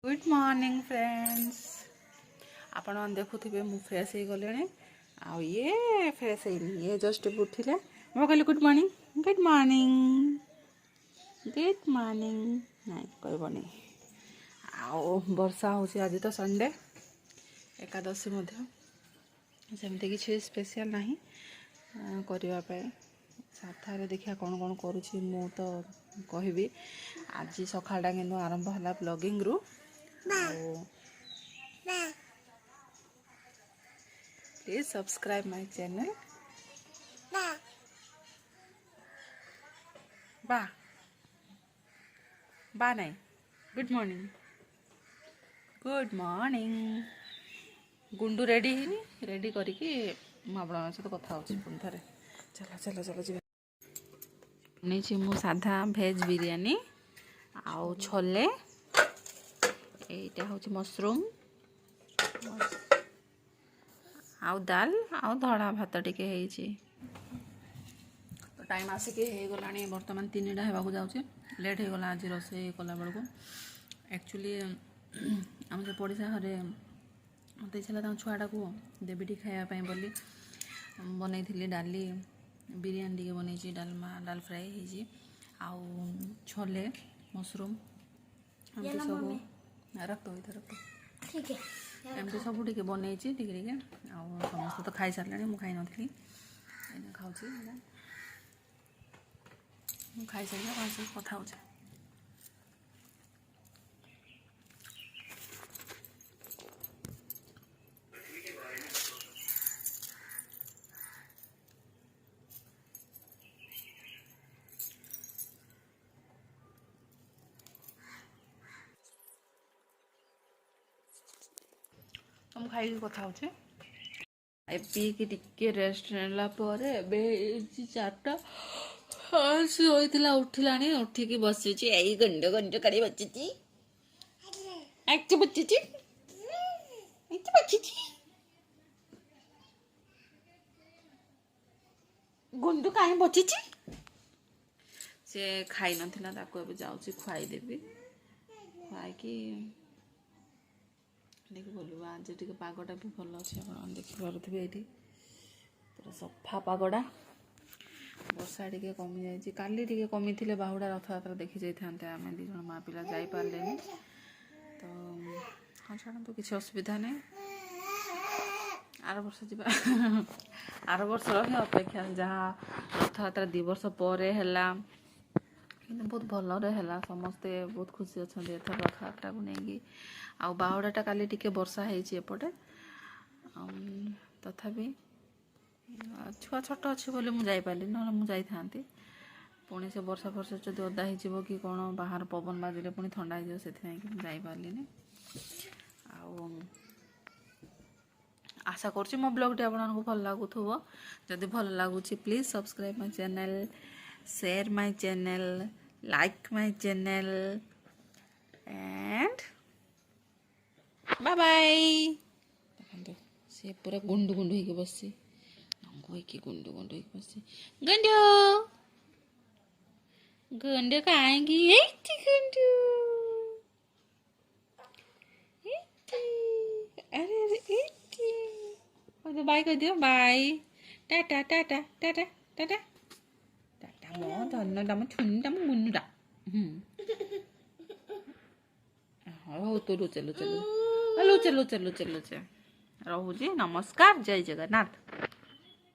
Good morning friends. आपण देखुथिबे मु fresh हो गले आ ये फ्रेश है ये जस्ट उठिले मो कहली good morning good morning good morning नहीं कहबनी आओ वर्षा होची आज तो संडे एकादशी सेमती किसी स्पेशल नहीं करने साथारे देखिया कौन कौन करुँची मु तो कहबी आज सकाळटा कि आरंभ है ब्लॉगिंग रु प्लीज सब्सक्राइब माय चैनल बा बा नहीं गुड मॉर्निंग गुंडू रेडी है रेडी करके मुझे सहित कथा हो थे चलो चलो चलो जी नहीं मु साधा भेज बिरयानी आउ छोले एटा हूँ मशरूम आउ दाल आउ धड़ा भात टिके तो टाइम आसिक हो गला बर्तमान 3टा होगा जाऊँचे लेट हो गला आज रोसे कला बेलू एक्चुअली आम जो पड़ोसा घरे मत इच्छा छुआटा को देवी खायापी बोली बनई डाली बिरयानी टे बनई डालमा डाल फ्राए आउ छोले मशरूम एमती सब रख दो इधर रख ठीक है एमती सब टे बनई टे समस्त तो खाई सारे मुझे खाई नी खाऊँ खाई सारे कथा हो तुम खाई कथा हो पीक टिके रेस्ट नेला चार्टा शोला उठिला उठिकी बसी गंड गंड कर बची गुंडू कहीं बची से खाई ना जाऊँगी खुआईदेवी खुआई देखिए बोलू आज टे पगटा भी भल अच्छे देखिपे ये पूरा सफा पगटा वर्षा टे कमी जाए काली टे कमी थे बाहुड़ा रथ यात्रा देखी जाते आम दीज माँ पिला जापारे तो हाँ छाड़ तो किसी असुविधा नहीं आर वर्ष जा आर वर्ष ही अपेक्षा जहाँ रथ यात्रा 2 वर्ष पर कि बहुत भल है समस्ते बहुत खुशी अच्छा एथर रथ यात्रा को लेकिन आ बाहुड़ाटा काली टिके वर्षा होपटे तथापि छुआ छोट अच्छे बोले मुझे ना मुझे जाती पुणी से वर्षा फर्षा जब ओदा हो कि कौन बाहर पवन बाजिले पुणी ठंडा हो से जापारे आशा करुँच मो ब्लॉग टी आपको भल लगुव जदि भल लगुच please subscribe my channel share my channel like my channel and bye bye देखो से पूरा गुंडू गुंडू होके बसी गुंडू गुंडू होके बसी गंडो गुंडो कहाँगी गुंडू अरे अरे बाय कर दियो बाय टाटा टाटा टाटा टाटा टाटा मो धन दम छुन दम गुंडा हो तो चलो चलो चलो चलो चलो चलो रोजी नमस्कार जय जगन्नाथ।